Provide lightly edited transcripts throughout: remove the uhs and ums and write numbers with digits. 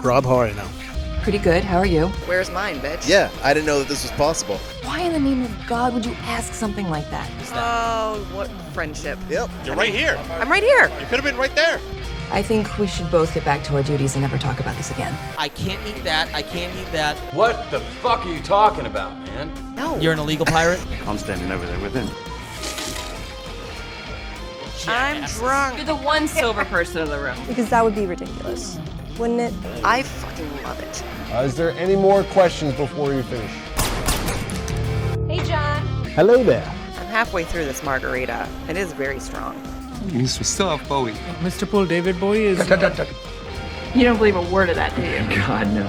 Rob, how are you now? Pretty good. How are you? Where's mine, bitch? Yeah, I didn't know that this was possible. Why in the name of God would you ask something like that? Oh, what friendship. Yep. You're right here. I'm right here. You could have been right there. I think we should both get back to our duties and never talk about this again. I can't eat that. I can't eat that. What the fuck are you talking about, man? No. You're an illegal pirate? I'm standing over there with him. I'm drunk. You're the one sober person in the room. Because that would be ridiculous, wouldn't it? I fucking love it. Is there any more questions before you finish? Hey, John. Hello there. I'm halfway through this margarita. It is very strong. Means we still have Bowie. Mr. Paul David Bowie is... You don't believe a word of that, do you? God, no.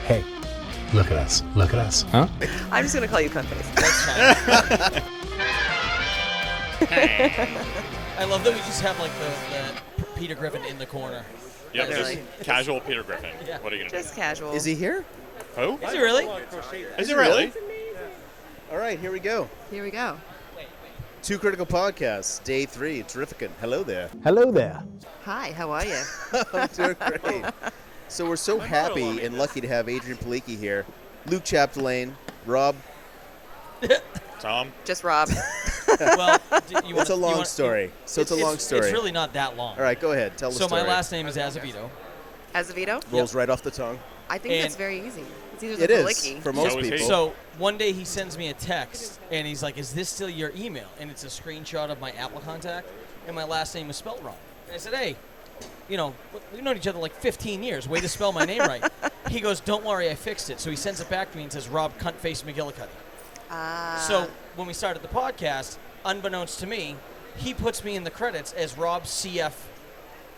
Hey, look at us. Look at us. Huh? I'm just going to call you cuntface. That's fine. I love that we just have like the Peter Griffin in the corner. Yep, Literally. just casual Peter Griffin. Yeah. What are you going to Just casual. Is he here? do? Who? Is he really? Is he really? All right, here we go. Here we go. Two Critical Podcasts, Day 3, Terrificon. Hello there. Hello there. Hi, how are you? I'm doing great. So we're so happy and lucky to have Adrianne Palicki here. Luke Chapdelaine, Rob. Tom? Just Rob. Well, It's a long story. So it's a long story. It's really not that long. All right, go ahead. Tell the So story. my last name is Azevedo. Azevedo? Rolls right off the tongue. I think And- that's very easy. It's either It the is, Palicki. for most So is he. people. So one day he sends me a text and he's like, "Is this still your email?" And it's a screenshot of my Apple contact, and my last name is spelled wrong. And I said, "Hey, you know, we've known each other like 15 years. Way to spell my name right." He goes, "Don't worry, I fixed it." So he sends it back to me and says, "Rob Cuntface McGillicuddy." So when we started the podcast, unbeknownst to me, he puts me in the credits as Rob CF.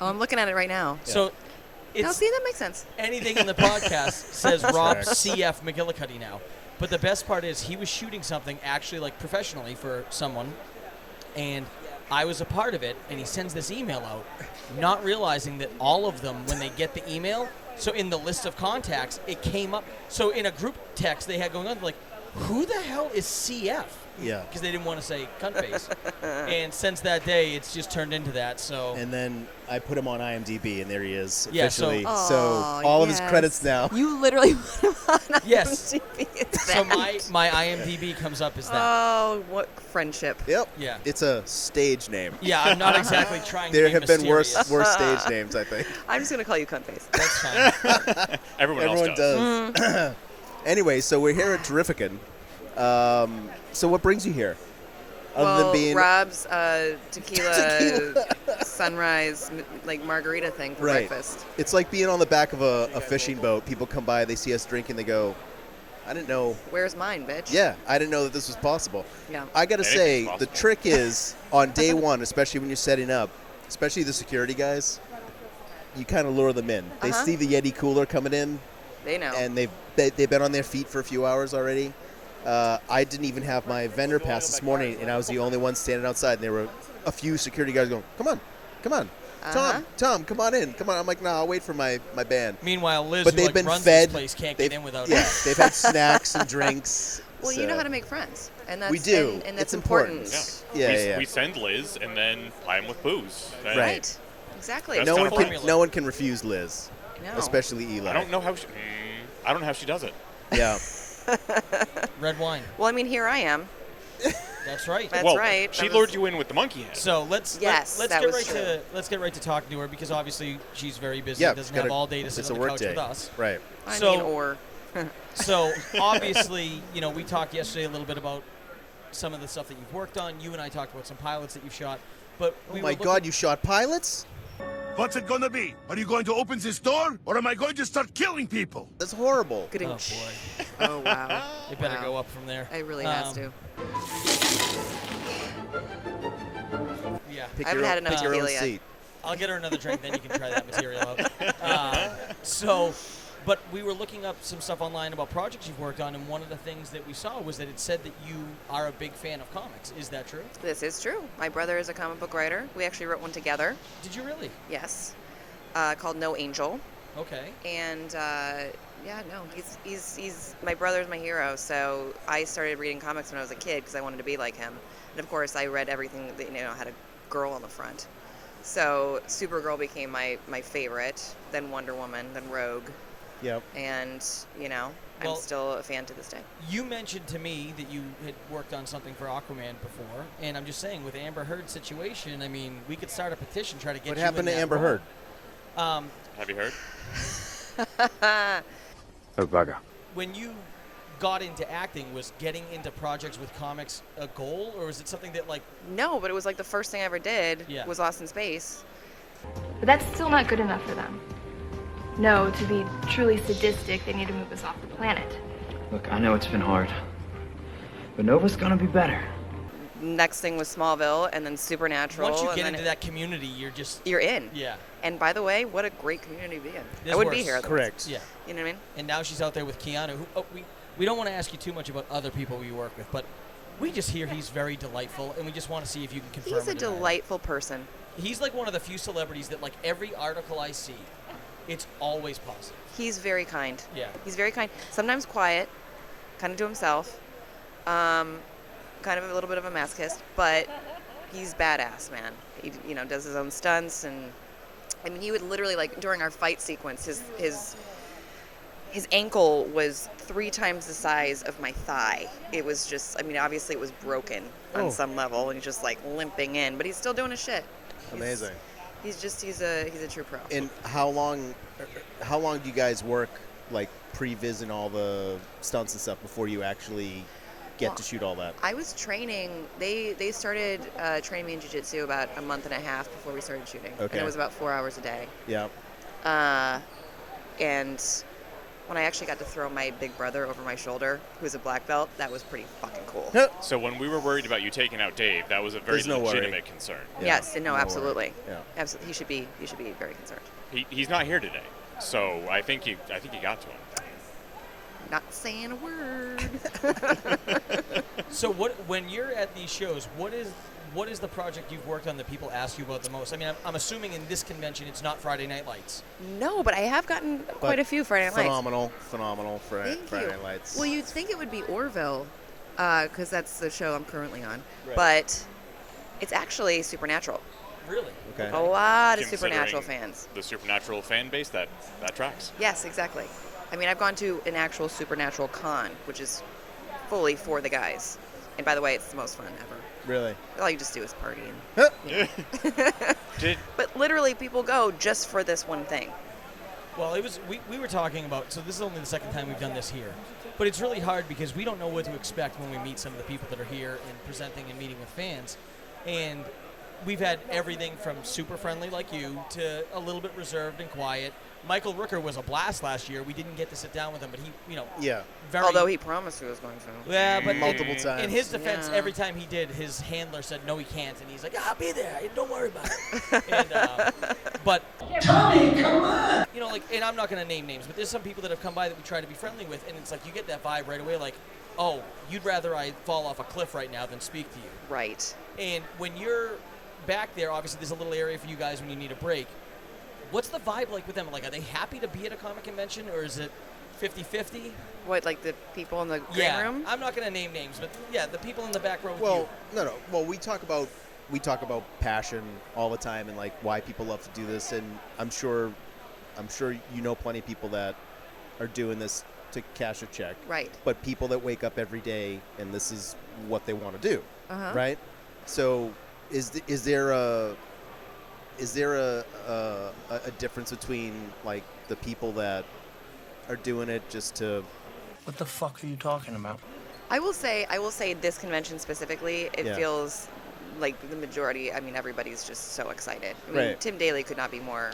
Oh, I'm looking at it right now. So No, it's see, that makes sense. anything in the podcast says Rob CF McGillicuddy now. But the best part is he was shooting something actually like professionally for someone, and I was a part of it, and he sends this email out, not realizing that all of them, when they get the email, so in the list of contacts, it came up. So in a group text they had going on, like, who the hell is CF? Yeah. Because they didn't want to say cuntface. And since that day, it's just turned into that. So And then I put him on IMDb, and there he is Yeah, so- officially. Aw, So all of his yes. credits now. You literally put him on Yes. IMDb. It's so that. my IMDb comes up as that. Oh, what friendship. Yep. Yeah. It's a stage name. Yeah, I'm not exactly trying There to be have been mysterious. worse stage names, I think. I'm just going to call you cuntface. That's fine. Everyone else does. does. Anyway, so we're here at Terrificon. So what brings you here? Other than being Rob's tequila sunrise margarita thing for right. breakfast. It's like being on the back of a fishing boat. People come by, they see us drinking, they go, I didn't know. Where's mine, bitch? Yeah, I didn't know that this was possible. Yeah. I got to Anything's say, possible. the trick is on day one, especially when you're setting up, especially the security guys, you kind of lure them in. They Uh-huh. see the Yeti cooler coming in, They know. and they've been on their feet for a few hours already. I didn't even have my vendor pass this morning, and I was the only one standing outside. And there were a few security guys going, "Come on, Uh-huh. Tom, come on in, come on." I'm like, "No, I'll wait for my band." Meanwhile, Liz, But who they've like, been runs fed. this place, can't They've- get in without yeah, us. they've had snacks and drinks. well, you so- know how to make friends, and that's We do. and that's It's important. Yeah. Yeah, We send Liz and then ply him with booze. And Right. Exactly. That's No kinda one can. formula. No one can refuse Liz, No. especially Eli. I don't know how she. I don't know how she does it. Yeah. Red wine. Well, I mean, here I am. That's right. That's well, right. She That lured was- you in with the monkey head. So let's Yes, let's that get was right true. to let's get right to talking to her because obviously she's very busy. Yeah. doesn't gotta- have all day to sit it's on a the work couch day. with us. Right. I So- mean, or So obviously, you know, we talked yesterday a little bit about some of the stuff that you've worked on. You and I talked about some pilots that you've shot. But we Oh were my God! You shot pilots? What's it gonna be? Are you going to open this door, or am I going to start killing people? That's horrible. getting. Oh boy, Oh wow. it better Wow. go up from there. It really has to. Yeah, Pick I haven't your had own, enough pick your own tequila yet. seat. I'll get her another drink, then you can try that material out. But we were looking up some stuff online about projects you've worked on, and one of the things that we saw was that it said that you are a big fan of comics. Is that true? This is true. My brother is a comic book writer. We actually wrote one together. Did you really? Yes. Called No Angel. Okay. And yeah, no, he's my brother's my hero. So I started reading comics when I was a kid because I wanted to be like him. And of course, I read everything that had a girl on the front. So Supergirl became my favorite. Then Wonder Woman. Then Rogue. Yep. And, Well, I'm still a fan to this day. You mentioned to me that you had worked on something for Aquaman before, and I'm just saying, with Amber Heard's situation, I mean, we could start a petition, try to get What you happened in to that Amber role. Heard? Have you heard? Oh, bugger. When you got into acting, was getting into projects with comics a goal, or was it something that, like... No, but it was like the first thing I ever did was Lost in Space. But that's still not good enough for them. No, to be truly sadistic, they need to move us off the planet. Look, I know it's been hard, but Nova's gonna be better. Next thing was Smallville, and then Supernatural. Once you and get then into that community, you're in. Yeah. And by the way, what a great community to be in. There's I would worse. be here. Otherwise. Correct. Yeah. You know what I mean? And now she's out there with Keanu. Who, we don't want to ask you too much about other people we work with, but we just hear he's very delightful, and we just want to see if you can confirm He's a or deny it. delightful person. He's like one of the few celebrities that, like, every article I see, it's always positive. He's very kind. Yeah. He's very kind. Sometimes quiet, kind of to himself, kind of a little bit of a masochist, but he's badass, man. He, does his own stunts, and I mean, he would literally, like, during our fight sequence, his ankle was 3 times the size of my thigh. It was just, I mean, obviously it was broken on some level, and he's just like limping in, but he's still doing his shit. Amazing. He's a true pro. And how long do you guys work, like, pre-viz and all the stunts and stuff before you actually get to shoot all that? I was training. They started training me in jiu-jitsu about a month and a half before we started shooting. Okay. And it was about 4 hours a day. Yeah. And when I actually got to throw my big brother over my shoulder, who's a black belt, that was pretty fucking cool. So when we were worried about you taking out Dave, that was a very There's no legitimate worry. Yes, concern. no, no absolutely. worry. Yeah. Absolutely. He should be very concerned. He's not here today, so I think you got to him. Not saying a word. So when you're at these shows, what is the project you've worked on that people ask you about the most? I mean, I'm assuming in this convention it's not Friday Night Lights. No, but I have gotten quite a few Friday Night Lights. Phenomenal Friday Night Lights. Well, you'd think it would be Orville, because that's the show I'm currently on. Right. But it's actually Supernatural. Really? Okay. A lot of Considering Supernatural fans. The Supernatural fan base, that tracks. Yes, exactly. I mean, I've gone to an actual Supernatural con, which is fully for the guys. And by the way, it's the most fun ever. Really? All you just do is party. And, but literally, people go just for this one thing. Well, it was we were talking about, so this is only the second time we've done this here, but it's really hard because we don't know what to expect when we meet some of the people that are here and presenting and meeting with fans. And we've had everything from super friendly like you to a little bit reserved and quiet. Michael Rooker was a blast last year. We didn't get to sit down with him, but he, yeah. Very, although he promised he was going to. Yeah, but multiple times. In his defense, every time he did, his handler said, no, he can't. And he's like, I'll be there. Don't worry about it. And, but Tommy, come on. And I'm not going to name names, but there's some people that have come by that we try to be friendly with, and it's like you get that vibe right away, like, oh, you'd rather I fall off a cliff right now than speak to you. Right. And when you're back there, obviously there's a little area for you guys when you need a break. What's the vibe like with them? Like, are they happy to be at a comic convention, or is it 50-50? What, like the people in the green room? I'm not going to name names, but yeah, the people in the back row with Well, you. no. Well, we talk about passion all the time and, like, why people love to do this, and I'm sure you know plenty of people that are doing this to cash a check. Right. But people that wake up every day and this is what they want to do. Uh-huh. Right? So is there a difference between, like, the people that are doing it just to... What the fuck are you talking about? I will say this convention specifically, it feels like the majority, I mean, everybody's just so excited. I mean, Right. Tim Daly could not be more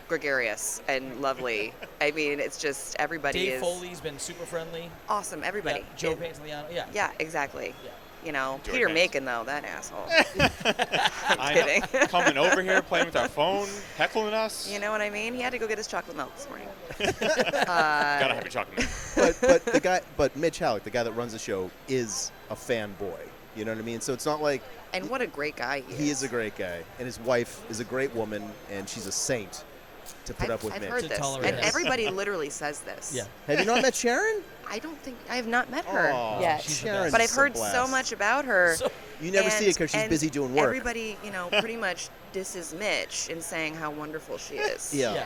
gregarious and lovely. I mean, it's just everybody Dave is... Foley's been super friendly. Awesome, everybody. Yeah, Joe Pantoliano, Yeah, exactly. Yeah. Peter Pants. Macon, though, that asshole. I'm kidding. Coming over here, playing with our phone, heckling us. You know what I mean? He had to go get his chocolate milk this morning. Gotta have your chocolate milk. But Mitch Halleck, the guy that runs the show, is a fanboy. You know what I mean? So it's not like... And what a great guy he is. He is a great guy. And his wife is a great woman, and she's a saint to put up with I've Mitch. heard this. And everybody literally says this. Yeah. Have you not met Sharon? I have not met her yet. Sharon's But I've heard a blast. so much about her. You never see it because she's busy doing work. Everybody, pretty much disses Mitch in saying how wonderful she is. Yeah.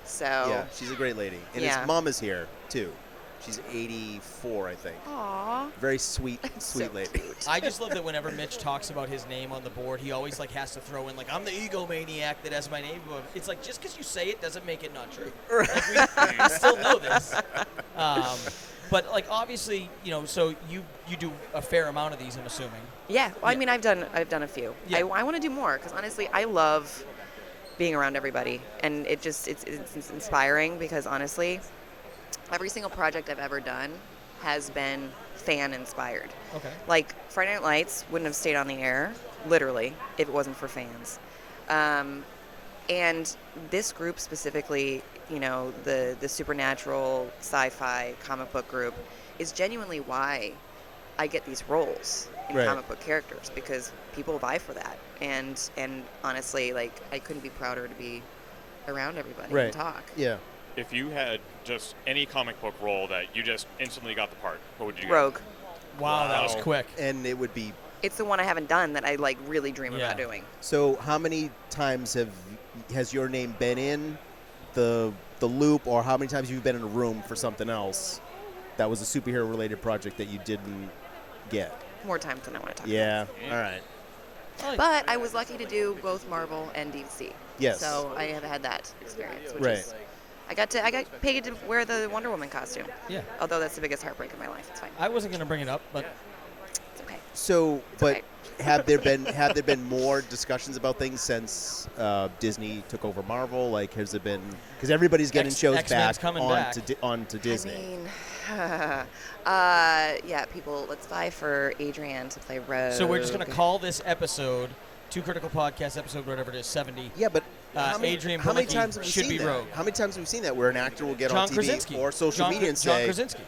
So Yeah, she's a great lady. And Yeah. his mom is here, too. She's 84, I think. Aww. Very sweet lady. I just love that whenever Mitch talks about his name on the board, he always like has to throw in like, I'm the egomaniac that has my name above. It's like, just because you say it doesn't make it not true. Like, we still know this. But like obviously, you know, so you do a fair amount of these, I'm assuming. Yeah, well, I mean, I've done a few. Yeah. I want to do more because honestly, I love being around everybody, and it's inspiring because honestly, every single project I've ever done has been fan inspired. Okay. Like Friday Night Lights wouldn't have stayed on the air, literally, if it wasn't for fans. And this group specifically, you know, the supernatural sci-fi comic book group, is genuinely why I get these roles in Right. comic book characters, because people vie for that. And honestly, like, I couldn't be prouder to be around everybody Right. and talk. Yeah. If you had just any comic book role that you just instantly got the part, what would you Rogue. Wow, that was quick. And it would be... It's the one I haven't done that I like really dream Yeah. about doing. So how many times has your name been in the loop, or how many times have you been in a room for something else that was a superhero-related project that you didn't get? More times than I want to talk Yeah. about. All right. But I was lucky to do both Marvel and DC. Yes. So I have had that experience, which Right. is I got paid to wear the Wonder Woman costume. Yeah. Although that's the biggest heartbreak of my life. It's fine. I wasn't going to bring it up, but It's okay. So, but have there been more discussions about things since Disney took over Marvel? Like, has there been, because everybody's getting shows X-Men's back coming onto Disney. I mean, yeah, people, let's vie for Adrianne to play Rogue. so we're just going to call this episode Two Critical Podcast episode, whatever it is, 70. Yeah, but Adrianne how many Palicki times have we should seen be that? Rogue. How many times have we seen that where an actor will get John on TV Krasinski. or social media and John say, Krasinski.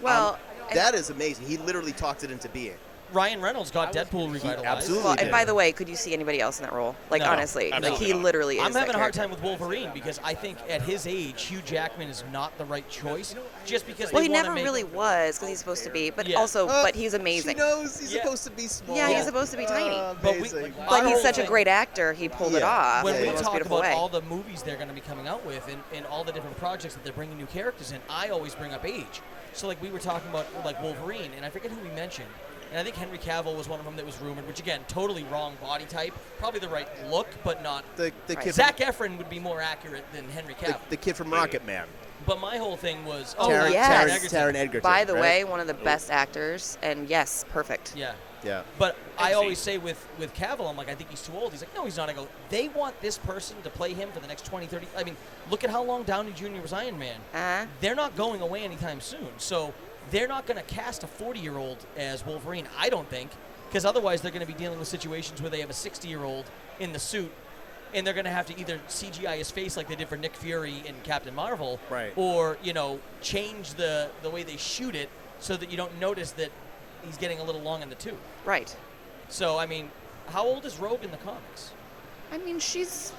Well, that is amazing. He literally talked it into being. Ryan Reynolds got Deadpool revitalized. absolutely well, did. and by the way, could you see anybody else in that role? Like, No, honestly, like absolutely he not. literally is I'm having that a hard character. time with Wolverine because I think at his age, Hugh Jackman is not the right choice. Just because Well, they he want never to make really was because he's supposed to be, but Yeah. also, but he's She amazing. knows he's Yeah. supposed to be small. Yeah, he's supposed to be tiny. But Amazing. But our he's whole such a thing- great actor. He pulled it Yeah. off When in we the most talk beautiful about way. all the movies they're going to be coming out with and all the different projects that they're bringing new characters in, I always bring up age. So like we were talking about like Wolverine, and I forget who we mentioned. And I think Henry Cavill was one of them that was rumored, which again, totally wrong body type. Probably the right look, but not. the kid Zac Efron would be more accurate than Henry from, Cavill. the kid from Rocket Man. But my whole thing was, Taron, yes. Taron Egerton. By the right? way, one of the best actors, and yes, perfect. yeah. Yeah. But I always say with Cavill, I'm like, I think he's too old. He's like, no, he's not. I go, they want this person to play him for the next 20, 30. I mean, look at how long Downey Jr. was Iron Man. Uh-huh. They're not going away anytime soon. So they're not going to cast a 40-year-old as Wolverine, I don't think, because otherwise they're going to be dealing with situations where they have a 60-year-old in the suit, and they're going to have to either CGI his face like they did for Nick Fury in Captain Marvel, Right. or, you know, change the way they shoot it so that you don't notice that he's getting a little long in the tooth. Right. So, I mean, how old is Rogue in the comics? I mean, she's.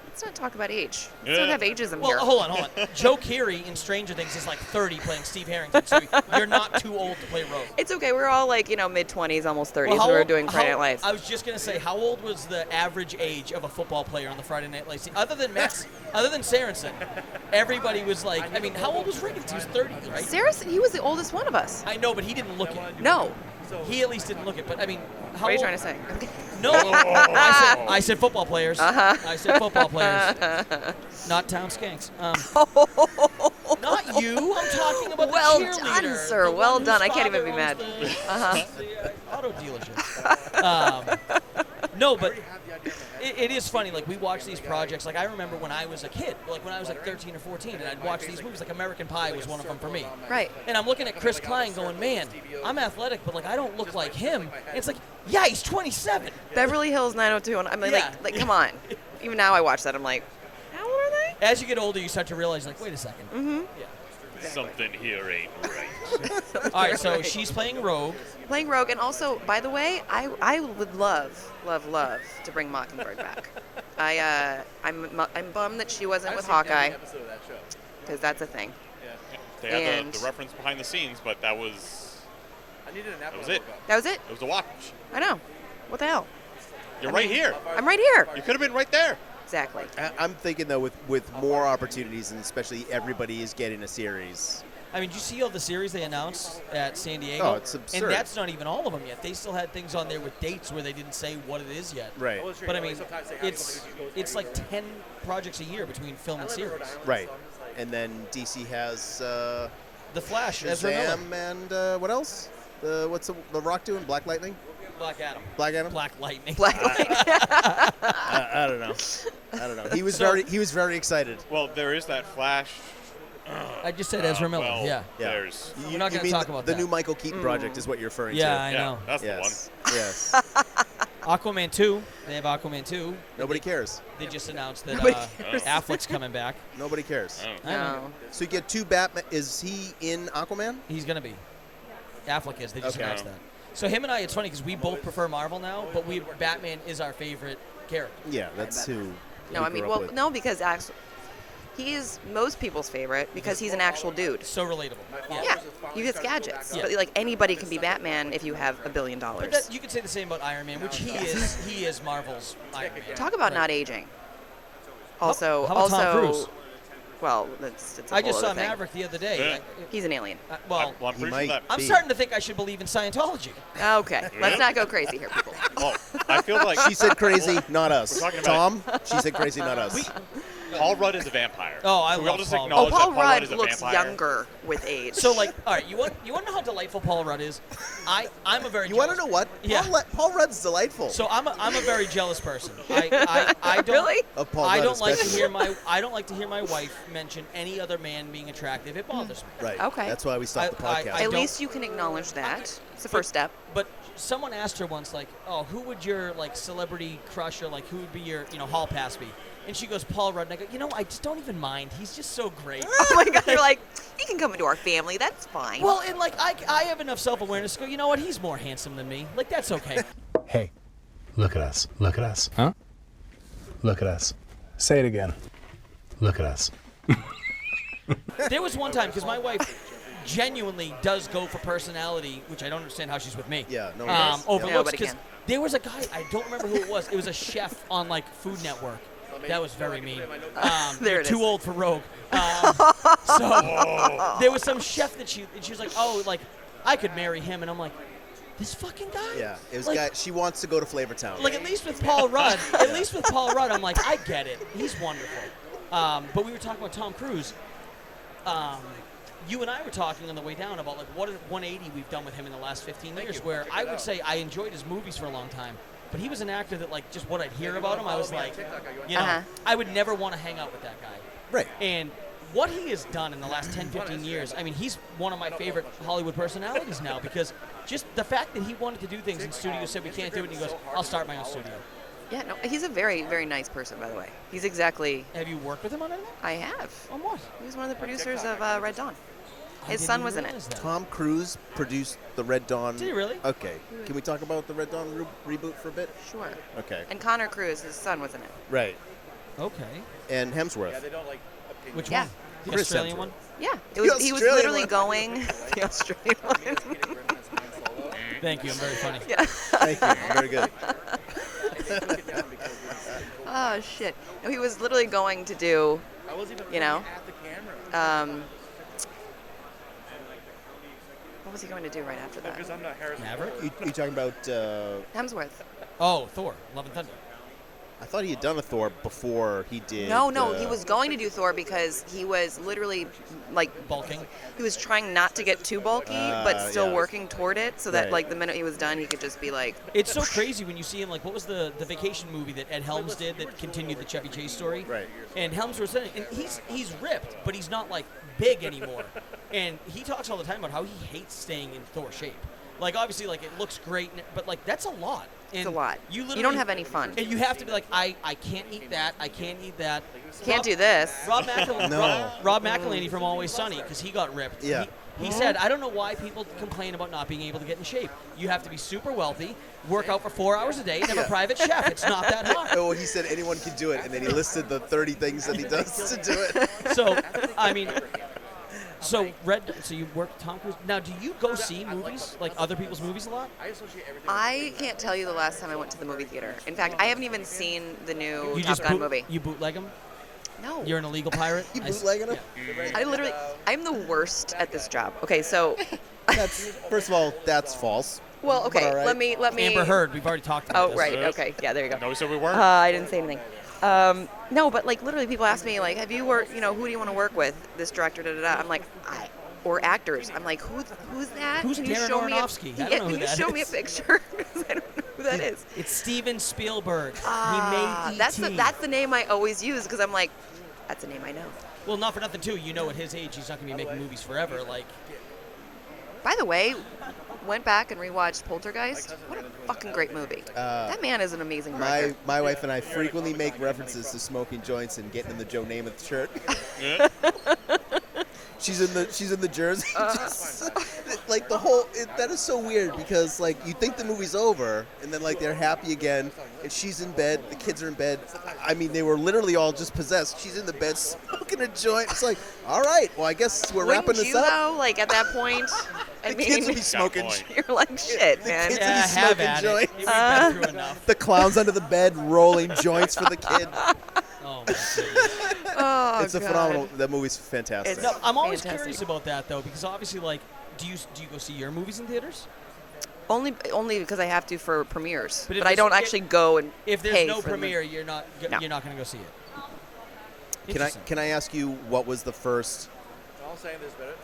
Let's not talk about age. Let's not have ageism Well, here. hold on. Joe Keery in Stranger Things is like 30 playing Steve Harrington, so you're not too old to play Rogue. It's okay. We're all like, you know, mid-20s, almost 30s. Well, how we were old- doing Friday how- Night Lights. I was just going to say, how old was the average age of a football player on the Friday Night Lights? Other than Sarensen, everybody was like, I mean, how old was Riggins? He was 30, right? Saracen, he was the oldest one of us. I know, but he didn't look it. No. He at least didn't look it. But, I mean, how What are you old? trying to say? No, I said football players. Uh-huh. I said football players, not town skanks. Not you. I'm talking about Well the cheerleader. done, sir. the Well one whose done. I can't father even be mad. owns the- Uh-huh. the auto dealership. No, but it is funny. Like, we watch these projects. Like, I remember when I was a kid, like when I was like 13 or 14, and I'd watch these movies. Like American Pie was one of them for me. Right. And I'm looking at Chris Klein going, man, I'm athletic, but like I don't look like him. And it's like, yeah, he's 27. Beverly Hills 902. And I'm like, Yeah. like, come on. Even now I watch that. I'm like, how old are they? As you get older, you start to realize, like, wait a second. Mm-hmm. Yeah. Something here ain't right. All right, so she's playing Rogue. Playing Rogue, and also, by the way, I would love to bring Mockingbird back. I'm bummed that she wasn't with Hawkeye, because that's a thing. They had And- the reference behind the scenes, but that was it. That was it. It was a watch. I know. What the hell? You're right here. I'm right here. You could have been right there. Exactly. I'm thinking though, with more opportunities, and especially everybody is getting a series. I mean, did you see all the series they announced at San Diego? Oh, it's absurd. And that's not even all of them yet. They still had things on there with dates where they didn't say what it is yet. Right. But I mean, it's like 10 projects a year between film and series. Right. And then DC has The Flash, Ezra Miller. Shazam, and what else? What's the Rock doing? Black Lightning? Black Adam. Black Adam? Black Lightning. Black Lightning. I don't know. He was very excited. Well, there is that Flash. I just said Ezra Miller. Well, yeah. There's. We're not going to talk about the that. new Michael Keaton project is what you're referring to. Yeah, I know. That's the one. Yes. Aquaman 2. They have Aquaman 2. Nobody cares. They just announced that cares. Affleck's coming back. Nobody cares. I know. So you get 2 Batman. Is he in Aquaman? He's going to be. Affleck is. They just Okay. announced that. So him and I, it's funny because we both prefer Marvel now, but Batman is our favorite character. Yeah, that's who. No, we I mean, grew well, up with. no, because he is most people's favorite because he's an actual dude. So relatable. Yeah, he gets gadgets. Yeah. But like anybody can be Batman if you have $1 billion. But you could say the same about Iron Man, which he is. He is Marvel's Iron Man. Talk about not aging. Also, how about Tom Cruise? Well, it's a I just whole saw other thing. Maverick the other day. He's an alien. Well, I'm pretty sure that. I'm starting to think I should believe in Scientology. Okay, let's not go crazy here, people. Oh, I feel like She said crazy, not us. We're talking about Tom, she said crazy, not us. Paul Rudd is a vampire. Oh, I so we love all just Paul Rudd. acknowledge Paul that Paul Rudd Rudd is a looks vampire. younger with age. So, like, all right, you want to know how delightful Paul Rudd is? I'm a very. You want to know what? Yeah. Paul Rudd's delightful. So I'm a very jealous person. I don't Really? Of Paul I Rudd don't like to especially. hear my wife mention any other man being attractive. It bothers me. Right. Okay. That's why we stopped the I podcast. At don't- least you can acknowledge that. It's the first step. But someone asked her once, like, "Oh, who would your like celebrity crush or like who would be your hall pass be?" And she goes, "Paul Rudd." And I go, I just don't even mind. He's just so great. Oh my God! You're like, he can come into our family. That's fine. Well, and like I have enough self-awareness to go, you know what? He's more handsome than me. Like that's okay. Hey, look at us. Look at us. Huh? Look at us. Say it again. Look at us. There was one time because my wife genuinely does go for personality, which I don't understand how she's with me. Yeah, no one does. Overlooks Nobody because can. there was a guy, I don't remember who it was. It was a chef on like Food Network. That was very mean. There You're it too is. old for Rogue. So there was some chef that she was like, oh, like I could marry him, and I'm like, this fucking guy. Yeah, it was like, guy. She wants to go to Flavortown. Like at least with Paul Rudd, I'm like, I get it. He's wonderful. But we were talking about Tom Cruise. You and I were talking on the way down about like what a 180 we've done with him in the last 15 years. Where I would say I enjoyed his movies for a long time, but he was an actor that like just what I'd hear about him, I was like, you know, I would never want to hang out with that guy. Right. And what he has done in the last 10, 15 years, I mean, he's one of my favorite Hollywood personalities now because just the fact that he wanted to do things in studio, said we can't do it, and he goes, I'll start my own studio. Yeah, no, he's a very, very nice person, by the way. He's exactly. Have you worked with him on anything? I have. On what? He was one of the producers of Red Dawn. His didn't son was in realize it. that. Tom Cruise produced the Red Dawn. Did he really? Okay. Can we talk about the Red Dawn reboot for a bit? Sure. Okay. And Connor Cruise, his son, was in it. Right. Okay. And Hemsworth. Which Yeah. one? The Chris Australian Hemsworth. one? Yeah. He The was Australian literally one. going. The Australian one. Thank you. I'm very funny. Yeah. Thank you. Very good. Oh shit! No, he was literally going to do, you know, what was he going to do right after that? Maverick? You talking about? Hemsworth. Oh, Thor. Love and Thunder. I thought he had done a Thor before he did. No, he was going to do Thor because he was literally like bulking. He was trying not to get too bulky, but still yeah. working toward it, so that Right. like the minute he was done, he could just be like. It's so crazy when you see him. Like, what was the vacation movie that Ed Helms did that continued the Chevy Chase story? Right. And Helms was in it, and he's ripped, but he's not like big anymore. And he talks all the time about how he hates staying in Thor shape. Like, obviously, like it looks great, but like that's a lot. And It's a lot. You don't have any fun. And you have to be like, I can't eat that. I can't eat that. Can't do this. Rob McElhenney, No. Rob McElhenney from Always Sunny, because he got ripped. Yeah. He said, I don't know why people complain about not being able to get in shape. You have to be super wealthy, work out for 4 hours a day, and have a private chef. It's not that hard. Oh, he said anyone can do it, and then he listed the 30 things that he does to do it. So, I mean, So so you work with Tom Cruise. Now, do you go see movies, like other people's movies a lot? I can't tell you the last time I went to the movie theater. In fact, I haven't even seen the new You Top Gun boot- movie. You bootleg them? No. You're an illegal pirate? You bootlegging them? I'm the worst at this job. Okay, so. That's first of all, that's false. Well, okay, But all right. let me. Amber Heard. We've already talked about this. Oh, right. Okay. Yeah, there you go. No, we said we weren't. I didn't say anything. No, but like literally, people ask me like, "Have you worked? Who do you want to work with? This director, da da da." I'm like, or actors. I'm like, who's that? Who's Can you Darren show me Aronofsky? I don't know can who you that show me a is. picture? 'Cause I don't know who that is. It's Steven Spielberg. He made That's E.T. that's the name I always use because I'm like, that's a name I know. Well, not for nothing, too. At his age, he's not going to be making movies forever. Like, By the way, went back and rewatched Poltergeist. What a fucking great movie. That man is an amazing director. My wife and I frequently make references to smoking joints and getting in the Joe Namath shirt. She's in the jersey. Just, like the whole that is so weird because like you think the movie's over and then like they're happy again and she's in bed, the kids are in bed. I mean they were literally all just possessed. She's in the bed smoking a joint. It's like, all right, well I guess we're wrapping this up. Though, like at that point, I mean, kids would be smoking. You're like shit, man. Kids would be smoking joints. We've been through enough. The clowns under the bed rolling joints for the kid. Oh, my goodness. Oh, it's a God. phenomenal. That movie's fantastic. No, I'm always Fantastic. curious about that, though, because obviously, like, do you go see your movies in theaters? Only because I have to for premieres, But but, if I there's- don't actually go and If there's pay no for premiere, you're not No. going to go see it. Can I ask you what was the first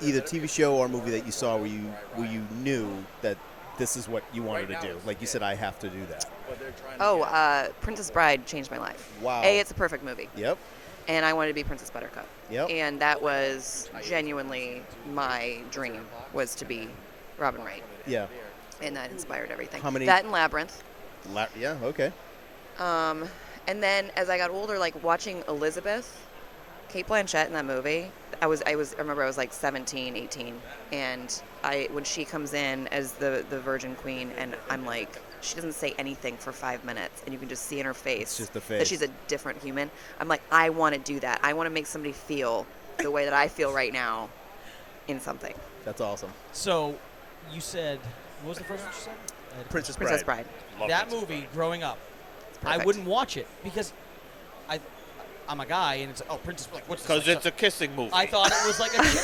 either TV show or movie that you saw where you knew that this is what you wanted to do? Like you said, I have to do that. Princess Bride changed my life. Wow. It's a perfect movie. Yep. And I wanted to be Princess Buttercup. Yep. And that was genuinely my dream, was to be Robin Wright. Yeah. And that inspired everything. How many- That and Labyrinth. Yeah. Okay. And then as I got older, like watching Elizabeth, Kate Blanchett in that movie, I remember I was like 17, 18, and when she comes in as the Virgin Queen, and I'm like, she doesn't say anything for 5 minutes, and you can just see in her face, It's just the that face. she's a different human. I'm like, I want to do that. I want to make somebody feel the way that I feel right now in something. That's awesome. So, you said, what was the first one you said? Princess Bride. That movie, growing up, I perfect. wouldn't watch it because I'm a guy, and it's Princess. Like, what's this? Because Like, it's a kissing movie. I thought it was like a chick.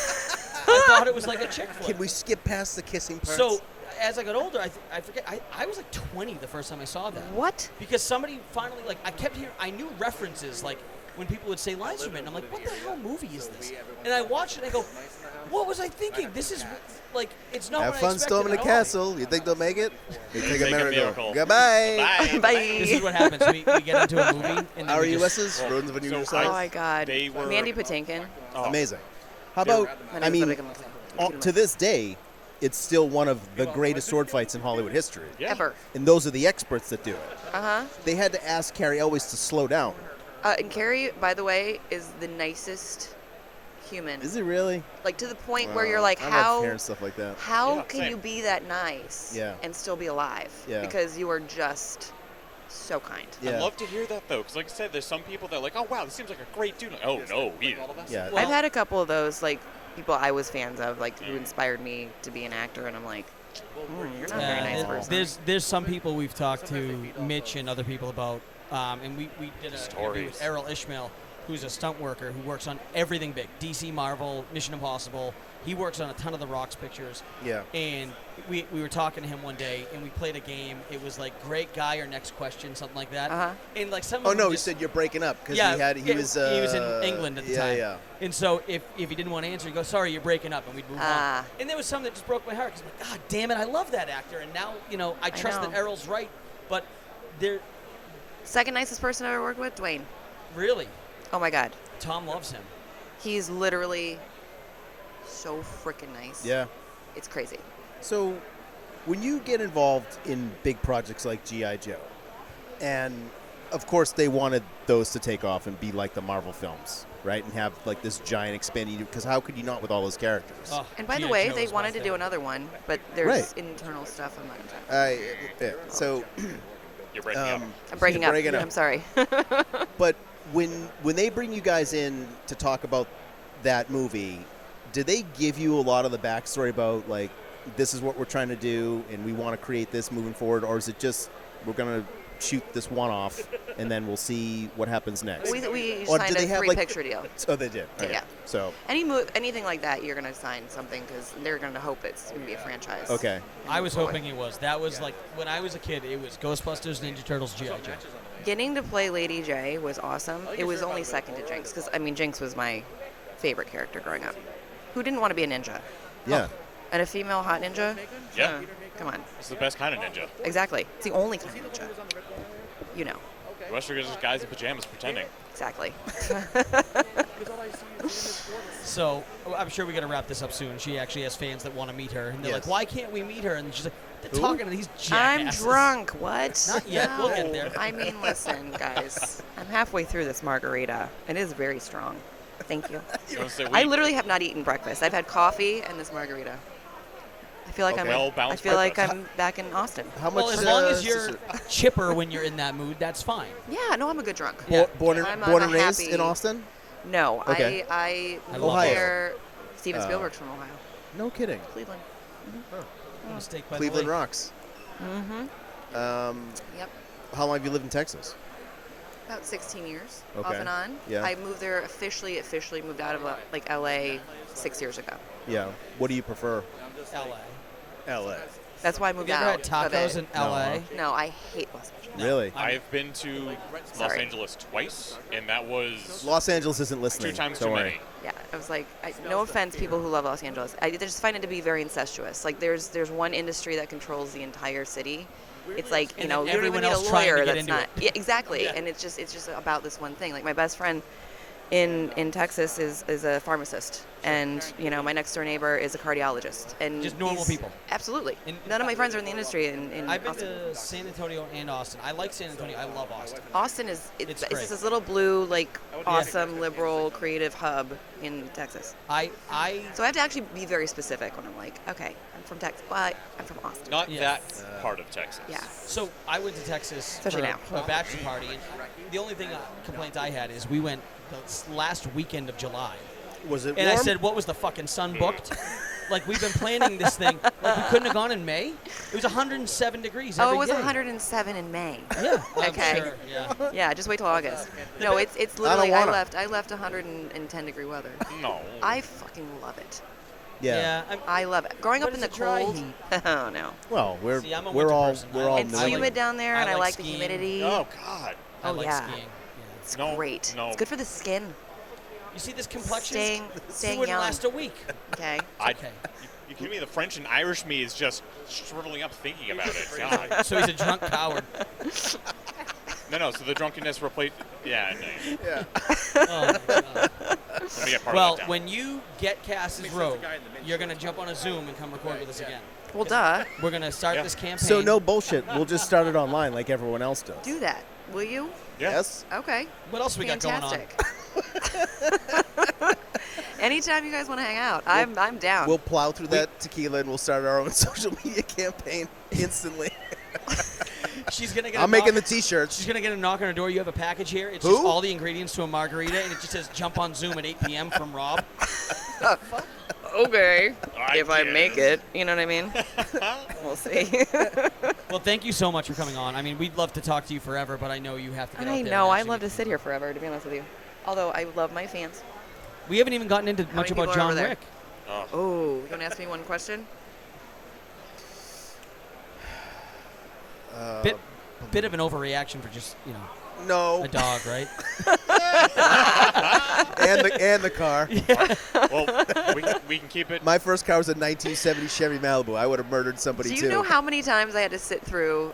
I thought it was like a chick flick. Can we skip past the kissing parts? So, as I got older, I forget. I was like 20 the first time I saw that. What? Because somebody finally, like, I kept hearing, I knew references, like, when people would say lines from it, and I'm like, what the hell movie is this? And I watched it, and I go, what was I thinking? This is, like, it's not have what I fun expected storming the at all. castle. You think they'll make it? They take a miracle. miracle. Goodbye. Bye. This is what happens. We get into a movie, and then Our we just, US's Rodents of a New Year's Oh Song. my God. They were- Mandy Patinkin. Amazing. How about? My I name's mean, Rebecca to this day, it's still one of the greatest sword fights in Hollywood history. Yeah. Ever. And those are the experts that do it. Uh-huh. They had to ask Carrie Elwes to slow down. And Carrie, by the way, is the nicest human. Is it really? Like to the point where you're like, I how love hearing stuff like that. how Yeah, can same. you be that nice Yeah. and still be alive? Yeah. Because you are just so kind. Yeah. I'd love to hear that, though, because like I said, there's some people that are like, oh, wow, this seems like a great dude. Oh, no, he Yeah. Well- I've had a couple of those, like, people I was fans of, like, who inspired me to be an actor, and I'm like, you're not a very nice person. there's some people we've talked to, Mitch and other people about, and we did a interview with Stories. Errol Ishmael, who's a stunt worker who works on everything big, DC, Marvel, Mission Impossible. He works on a ton of the Rocks pictures. Yeah. And we were talking to him one day, and we played a game. It was like great guy or next question, something like that. Uh-huh. And like some. Oh of them no, he just- said you're breaking up because yeah, he was in England at the time. Yeah. And so if he didn't want to answer, he'd go, sorry, you're breaking up, and we'd move Ah. on. And there was some that just broke my heart because I'm like, God damn it, I love that actor. And now, I trust know. that Errol's right. But they're Second nicest person I ever worked with, Dwayne. really, Oh my God. Tom loves him. He's literally so freaking nice. Yeah. It's crazy. So, when you get involved in big projects like G.I. Joe, and of course they wanted those to take off and be like the Marvel films, right? And have like this giant expanding, because how could you not with all those characters? Oh, And by the G.I. way, Joe they is my wanted to do favorite. another one, but there's Right. internal stuff I'm not going to talk about. So, You're breaking up. I'm breaking you're up. breaking up. I'm sorry. But when they bring you guys in to talk about that movie, did they give you a lot of the backstory about, like, this is what we're trying to do and we want to create this moving forward, or is it just we're going to shoot this one off and then we'll see what happens next? We Or signed did a they have, 3-picture deal. Oh, they did. Yeah. So anything like that, you're going to sign something because they're going to hope it's going to be a franchise. Okay. I was hoping it was. That was like when I was a kid. It was Ghostbusters, Ninja Turtles, G.I. Joe. Getting to play Lady J was awesome. It was only second to Jinx because Jinx was my favorite character growing up. Who didn't want to be a ninja? Yeah. And a female hot ninja? Yeah. Come on. It's the best kind of ninja. Exactly. It's the only kind of ninja. You know. The rest are just guys in pajamas pretending. Exactly. So I'm sure we got to wrap this up soon. She actually has fans that want to meet her, and they're like, "Why can't we meet her?" And she's like, "They're talking to these jackasses." I'm drunk. What? Not yet. No. We'll get there. I mean, listen, guys. I'm halfway through this margarita. It is very strong. Thank you. I literally have not eaten breakfast. I've had coffee and this margarita. I feel like I'm back in Austin. How much? Well, as long as you're chipper when you're in that mood, that's fine. Yeah, no, I'm a good drunk. Born and raised in Austin? No, okay. I moved Ohio. there. Steven Spielberg's from Ohio. No kidding. Cleveland. Mistake by Cleveland the way. rocks. Mm-hmm. Yep. How long have you lived in Texas? About 16 years, Okay. off and on. Yeah. I moved there officially moved out of like LA 6 years ago. Yeah. What do you prefer? LA. That's why I moved Have you out. ever had tacos in LA? No, I hate Los Angeles. Really? I've been to Los Sorry. Angeles twice, and that was Los Angeles isn't listening. 2 times Don't too worry. many. Yeah, I was like, no offense, people who love Los Angeles. I just find it to be very incestuous. Like, there's one industry that controls the entire city. It's like, you And know, then you don't even everyone need a else trying to lawyer get that's into not. it. Yeah, exactly. Yeah. And it's just about this one thing. Like, my best friend in Texas is a pharmacist, and you know, my next door neighbor is a cardiologist, and Just normal people. Absolutely. And None of my friends are in the industry. In I've been Austin. to San Antonio and Austin. I like San Antonio. I love Austin. Austin is It's it's great. just this little blue, like, awesome liberal creative hub in Texas. So I have to actually be very specific when I'm like, okay, I'm from Texas, but I'm from Austin. Not that part of Texas. Yeah. So I went to Texas Especially for now. a bachelor party, and the only complaint I had is we went the last weekend of July. Was it And I warm? said, what was the fucking sun booked? Like, we've been planning this thing. Like, we couldn't have gone in May? It was 107 degrees every Oh, it was day. 107 in May. Yeah, I'm Okay. sure, yeah. Yeah, just wait till August. No, it's literally wanna. I left 110 degree weather. No. I fucking love it. Yeah. I love it. Growing But up in the it's a dry cold. heat. Oh no. Well, we're See, I'm a we're winter all person. we're all It's northern. humid down there, and I like the skiing. humidity. Oh God. I Oh, like yeah. skiing. It's No, great. no. It's good for the skin. You see this complexion? Staying It wouldn't young. last a week. Okay. Okay. You kidding me? The French and Irish me is just shriveling up thinking about it. God. So he's a drunk coward. No. So the drunkenness replaced. Yeah. No. Yeah. Oh, my God. Let me get part Well, of that down. when you get Cass's Road, you're going to jump on a Zoom and come record with us again. Well, duh. We're going to start this campaign. So no bullshit. We'll just start it online like everyone else does. Do that, will you? Yes. Okay. What else we got going on? Fantastic. Anytime you guys want to hang out, I'm down. We'll plow through that tequila and we'll start our own social media campaign instantly. She's gonna get. I'm making the T-shirts. She's gonna get a knock on her door. You have a package here. It's Who? just all the ingredients to a margarita, and it just says "Jump on Zoom at 8 p.m." from Rob. Okay. I If I guess. make it, you know what I mean? We'll see. Well, thank you so much for coming on. I mean, we'd love to talk to you forever, but I know you have to get out I there. know. and I actually love get- to sit here forever, to be honest with you. Although I love my fans. We haven't even gotten into How much many about people are over John there? Wick. Oh, you want to ask me one question? Bit of an overreaction for just No. a dog, right? and the car. Well, we can keep it. My first car was a 1970 Chevy Malibu. I would have murdered somebody Do too. you know how many times I had to sit through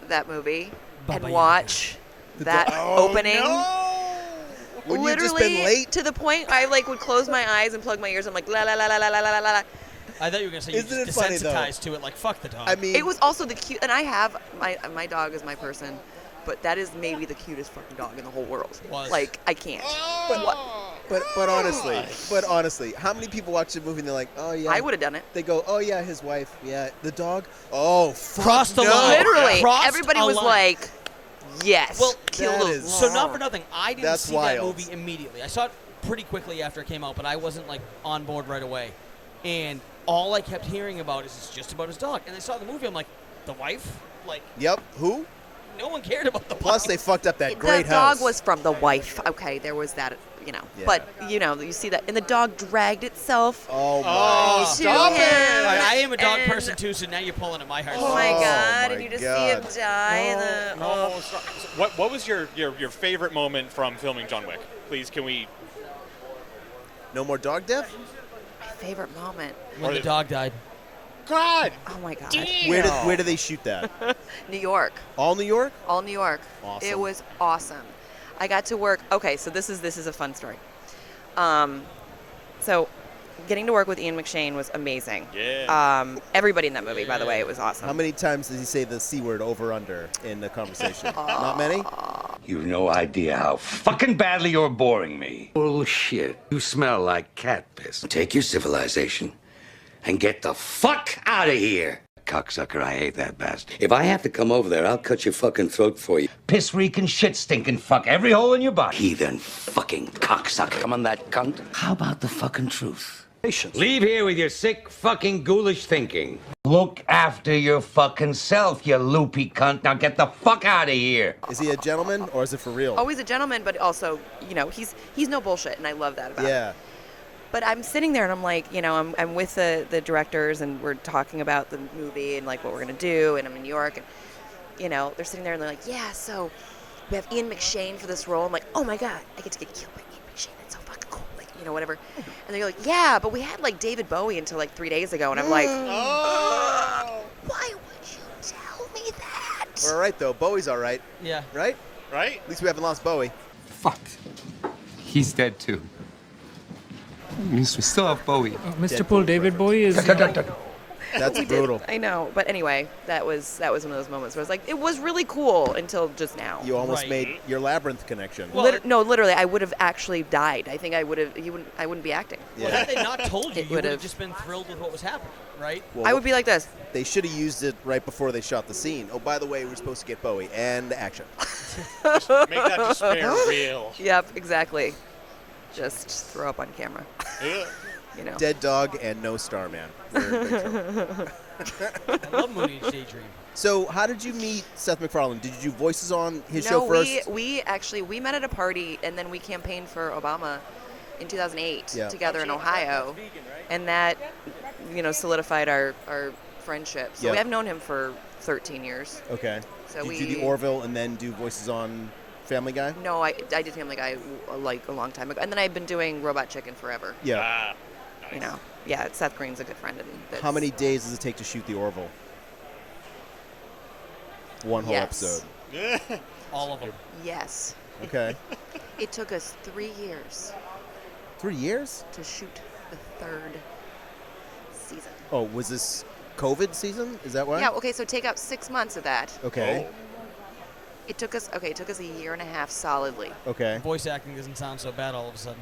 that movie Baba and watch that opening? Wouldn't you have just Literally been late? to the point I would close my eyes and plug my ears. I'm like la la la la la la la la. I thought you were gonna say you're Isn't just it funny, though? desensitized to it. Like fuck the dog. I mean, It was also the cute, and I have my dog is my person, but that is maybe the cutest fucking dog in the whole world. Was. Like I can't. but honestly, how many people watch the movie and they're like, oh yeah, I would have done it. They go, oh yeah, his wife, yeah, the dog, oh fuck, Crossed the no. line. Literally, Crossed everybody a was line. like, yes, Well, kill that the is- So not for nothing, I didn't That's see wild. that movie immediately. I saw it pretty quickly after it came out, but I wasn't like on board right away. And all I kept hearing about is it's just about his dog. And I saw the movie, I'm like, the wife? Like, Yep. Who? no one cared about the Plus, wife. they fucked up that great the house. dog was from the wife. Okay, there was that, you know. Yeah. But, you know, you see that. And the dog dragged itself. Oh, my. Oh, to stop him. it! I am a dog And- person too, so now you're pulling at my heart. Oh, my Oh, God. my And you just God. see him die. And the, No, stop. What was your favorite moment from filming John Wick? Please, can we? No more dog death? my favorite moment. When the dog died. God. Oh, my God. Where do they shoot that? New York. All New York? All New York. Awesome. It was awesome. I got to work. Okay, so this is a fun story. So getting to work with Ian McShane was amazing. Yeah. Everybody in that movie, by the way, it was awesome. How many times does he say the C word over under in the conversation? Not many? You've no idea how fucking badly you're boring me. Bullshit. You smell like cat piss. Take your civilization and get the fuck out of here. Cocksucker, I hate that bastard. If I have to come over there, I'll cut your fucking throat for you. Piss reeking, shit stinking fuck every hole in your body. Heathen fucking cocksucker. Come on, that cunt. How about the fucking truth? Leave here with your sick fucking ghoulish thinking. Look after your fucking self, you loopy cunt. Now get the fuck out of here. Is he a gentleman or is it for real? Always a gentleman, but also, you know, he's no bullshit, and I love that about him. Yeah. But I'm sitting there and I'm like, you know, I'm with the directors and we're talking about the movie and like what we're gonna do, and I'm in New York, and you know, they're sitting there and they're like, yeah, so we have Ian McShane for this role. I'm like, oh my God, I get to get killed by Ian McShane. That's so fucking cool. Like, you know, whatever. And they're like, yeah, but we had like David Bowie until like 3 days ago, and I'm like, why would you tell me that? We're all right, though. Bowie's all right. Yeah. Right? Right? At least we haven't lost Bowie. Fuck. He's dead too. Means we still have Bowie. Mr. Paul David Bowie is. That's We brutal. did. I know, but anyway, that was one of those moments where I was like, it was really cool until just now. You almost Right. made your Labyrinth connection. Well, No, literally, I would have actually died. I think I would have. I wouldn't be acting. Well, had they not told you, It you would have would've- just been thrilled with what was happening, right? Well, I would be like this. They should have used it right before they shot the scene. Oh, by the way, we're supposed to get Bowie. And action. Make that despair real. Yep, exactly. Just throw up on camera. Yeah. You know. Dead dog and no Starman. We're in big trouble. I love Moonage Daydream. So, how did you meet Seth MacFarlane? Did you do voices on his No, show first? we actually met at a party, and then we campaigned for Obama in 2008 Yeah. together in Ohio, and that, you know, solidified our friendship. So Yep. I've known him for 13 years. Okay. So did we you do the Orville and then do voices on Family Guy? No, I did Family Guy like a long time ago, and then I've been doing Robot Chicken forever. Yeah. Ah, You know, yeah, Seth Green's a good friend. And How many days does it take to shoot the Orville? One whole episode. All of them. Yes. Okay. It took us 3 years 3 years? to shoot the third season. Oh, was this COVID season? Is that why? Yeah. Okay. So take out 6 months of that. Okay. It took us a year and a half solidly. Okay. Voice acting doesn't sound so bad all of a sudden.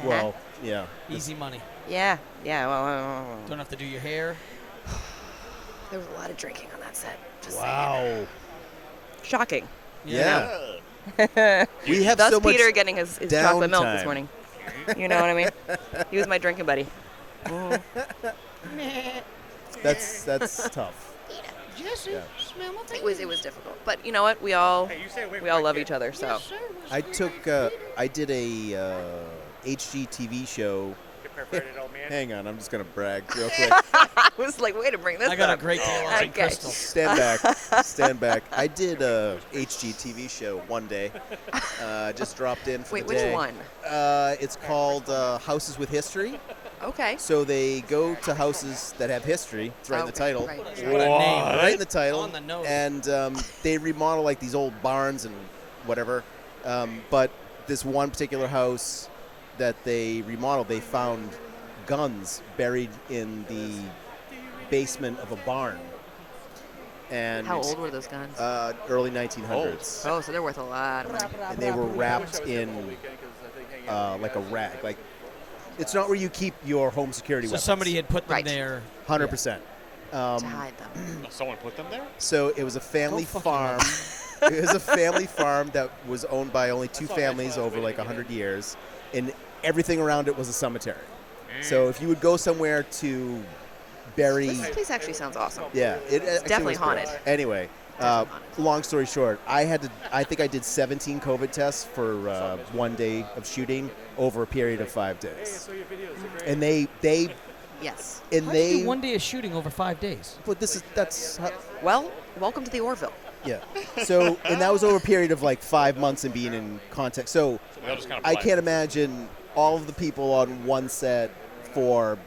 Well, yeah. Easy money. Yeah. Well, Don't have to do your hair. there was a lot of drinking on that set. Just Wow. saying. Shocking. Yeah. We have Thus so much Peter getting his chocolate milk this downtime. morning. You know what I mean? He was my drinking buddy. That's tough. Yeah. It was difficult, but you know what? We all love each other. So I did a HGTV show. Hang on, I'm just gonna brag real quick. I was like, way to bring this I got up. a great tale on St. Okay. Crystal. Stand back. I did a HGTV show one day. Just dropped in for Wait, the which day. one? It's called Houses with History. Okay. So they go to houses that have history. It's right in the Okay, title. right. What a name. Right in the title. On the nose. And they remodel like these old barns and whatever. But this one particular house that they remodeled, they found guns buried in the basement of a barn. And How old were those guns? Early 1900s. Oh, so they're worth a lot of money. And they were wrapped in like a rag. Like, it's not where you keep your home security So weapons. somebody had put them Right. there. 100%. To hide them. Someone put them there? So it was a family Go fuck farm. It was a family farm that was owned by only two families over like 100 years, and everything around it was a cemetery. So if you would go somewhere to bury... This place actually sounds awesome. Yeah. It's definitely haunted. Anyway, long story short, I think I did 17 COVID tests for 1 day of shooting over a period of 5 days. And they Yes. And How'd you do 1 day of shooting over 5 days? But that's well, welcome to the Orville. Yeah. So, and that was over a period of like 5 months and being in contact. So, I can't imagine all of the people on one set for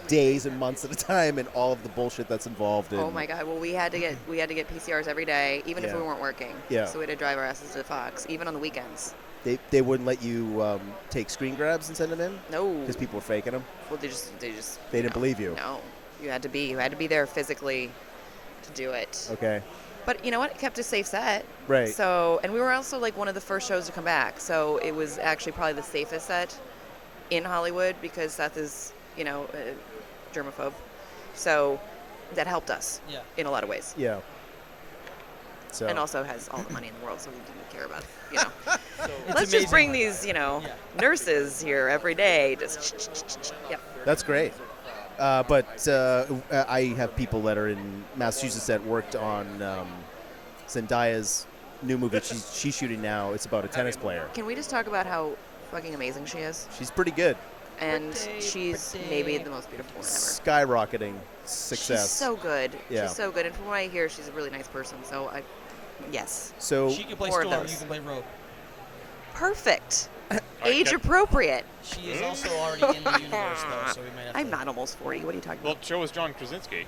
days and months at a time, and all of the bullshit that's involved in. Oh my God! Well, we had to get PCRs every day, even if Yeah. we weren't working. Yeah. So we had to drive our asses to Fox, even on the weekends. They wouldn't let you take screen grabs and send them in. No. Because people were faking them. Well, they just. They didn't believe you. No, you had to be there physically to do it. Okay. But you know what? It kept a safe set. Right. So, and we were also like one of the first shows to come back. So it was actually probably the safest set in Hollywood because Seth is, a germaphobe. So that helped us in a lot of ways. Yeah. So. And also has all the money in the world, so we didn't care about, Let's amazing. just bring these, nurses here every day. Just, yep. That's great. But I have people that are in Massachusetts that worked on Zendaya's new movie she's shooting now. It's about a tennis player. Can we just talk about how fucking amazing she is? She's pretty good. And she's maybe the most beautiful woman ever. Skyrocketing success. She's so good. Yeah. She's so good. And from what I hear, she's a really nice person. So, yes. So she can play more of Storm, those. you can play Rogue. Perfect. Age appropriate. She is also already in the universe, though, so we might have I'm not almost 40. What are you talking about? Well, so was John Krasinski.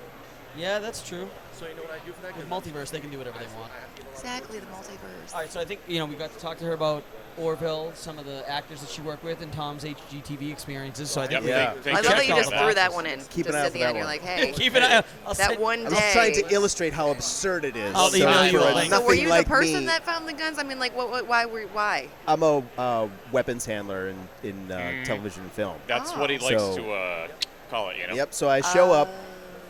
Yeah, that's true. So you know what I do for that? With multiverse, they can do whatever they want. Exactly, the multiverse. All right, so I think, we got to talk to her about Orville, some of the actors that she worked with, and Tom's HGTV experiences. So I think I love that you just threw that one in. Keep an just eye out at for the end, that you're one. like, hey. Keep an eye out. That one I'm day. just trying to illustrate how absurd it is. I'll email you a link. So were you like the person me. that found the guns? I mean, like, why? I'm a weapons handler in television and film. That's what he likes to call it, Yep. So I show up,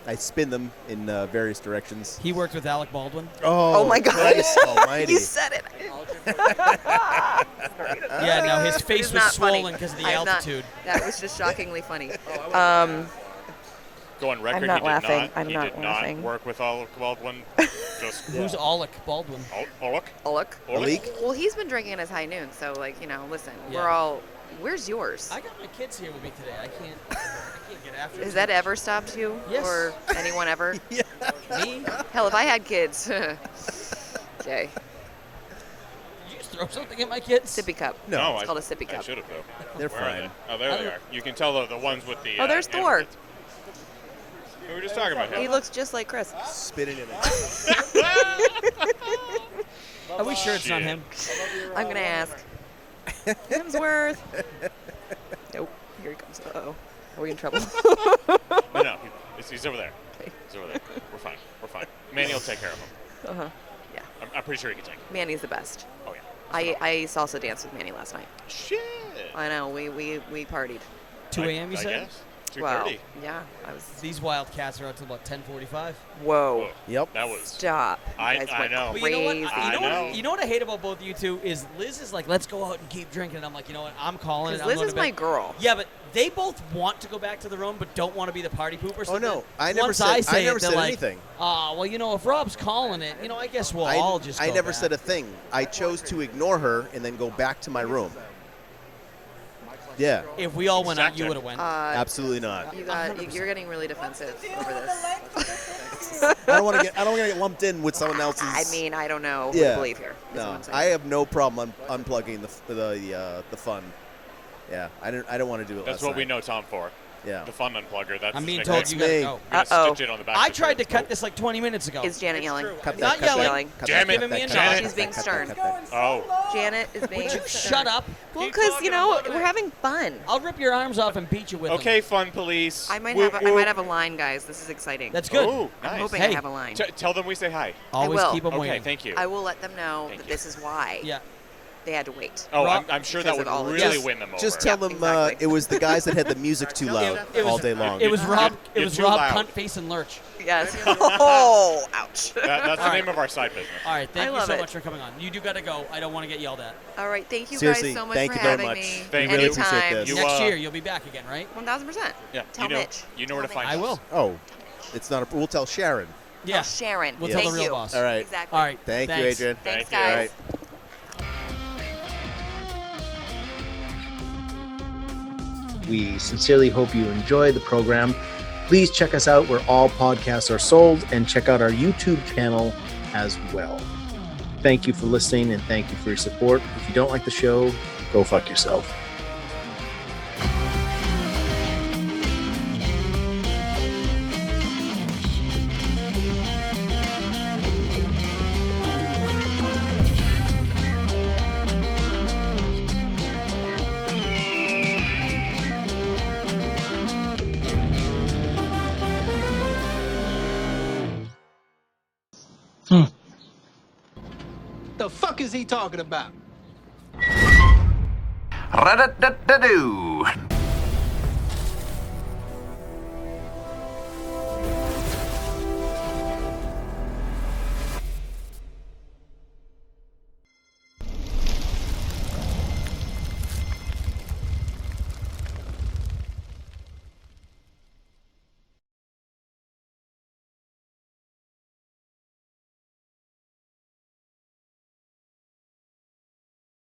I spin them in various directions. He worked with Alec Baldwin. Oh my God! Christ almighty! You said it. Yeah, no, his face It's was not funny. swollen because of the I'm not- altitude. that was just shockingly funny. Go on record. I'm not he did laughing. Not, I'm he not did laughing. not work with Alec Baldwin. Just Who's Alec Baldwin? Alec? Alec? Well, he's been drinking at his high noon, so listen, Yeah. we're all. Where's yours? I got my kids here with me today. I can't get after it. Has that ever stopped you? Yes. Or anyone ever? Me? Hell, if I had kids. Okay. Did you just throw something at my kids? Sippy cup. No. It's called a sippy I cup. should have, though. They're Where are fine. they? Oh, there they are. You can tell the ones with the. Oh, there's Thor. animals. We were just talking about him. He looks just like Chris. Spitting in it. Are we sure it's not him? I'm going to ask. Hemsworth. Nope. Here he comes. Uh-oh. Are we in trouble? No, he's over there. He's over there. We're fine. We're fine. Manny will take care of him. Uh-huh. Yeah. I'm pretty sure he can take him. Manny's the best. Oh, yeah. I salsa danced with Manny last night. Shit. I know. We partied. 2 a.m. you I said? guess. Wow. 2:30. Yeah. I was. These wild cats are out till about 10:45. Whoa. Yep. That was. Stop. I You guys went know. But you know what? crazy. You know what I hate about both of you two is Liz is like, let's go out and keep drinking. And I'm like, you know what? I'm calling it. Because I'm Liz going is to bed. my girl. Yeah, but they both want to go back to the room, but don't want to be the party pooper. So Oh, no. then I never once said- I say I never it, they're said like, anything. well, if Rob's calling it, I guess we'll all just. I go never back. said a thing. I chose to ignore her and then go back to my room. Yeah. If we all went out, you would have went. Absolutely not. You're getting really defensive over this. I don't want to get lumped in with someone else's. I mean, I don't know who Yeah. to believe here. is what No, I'm saying. I have no problem unplugging the fun. Yeah, I don't want to do it. That's last what we night. know Tom for. Yeah. The fun unplugger. That's I'm his being nickname. told you gotta me. go. We're gonna Uh-oh. stitch it on the back I of the tried to shirt. cut this like 20 minutes ago. Is Janet yelling? Cut Not that, cut yelling. that, cut Damn that, it. Giving me a cut nod. that, She's cut being that, cut stern. that, cut that. Oh. Janet is being. Would you shut up? Well, Keep because talking, we're having fun. I'll rip your arms off and beat you with them. Okay, fun police. I might Whoop, have whoop. a line, guys. This is exciting. That's good. Oh, I'm nice. hoping Hey. I have a line. Tell them we say hi. Always will. keep them Okay, waiting. thank you. I will let them know Thank that you. this is why. Yeah. they had to wait. Oh, I'm sure that Because would of all of really this. win them over. Just tell them it was the guys that had the music too loud all day long. It was Rob. You're It was too Rob loud. Cuntface and Lurch. Yes. Oh, ouch. That's the name of our side business. All right, thank I you love so it. much for coming on. You do got to go. I don't want to get yelled at. All right, thank you Seriously, guys so much thank for you very having much. me. Thank you. Really appreciate Anytime. this. Next year, you'll be back again, right? 1000%. Yeah. Tell Mitch. You know where to find us. I will. Oh, it's not a. We'll tell Sharon. Yeah. Oh, Sharon. We'll Thank tell the real you. boss. All right. Exactly. All right. Thank you, thanks. Adrian. Thanks, Thank you. guys. All right. We sincerely hope you enjoy the program. Please check us out where all podcasts are sold and check out our YouTube channel as well. Thank you for listening and thank you for your support. If you don't like the show, go fuck yourself. The fuck is he talking about? Ra-da-da-da-doo.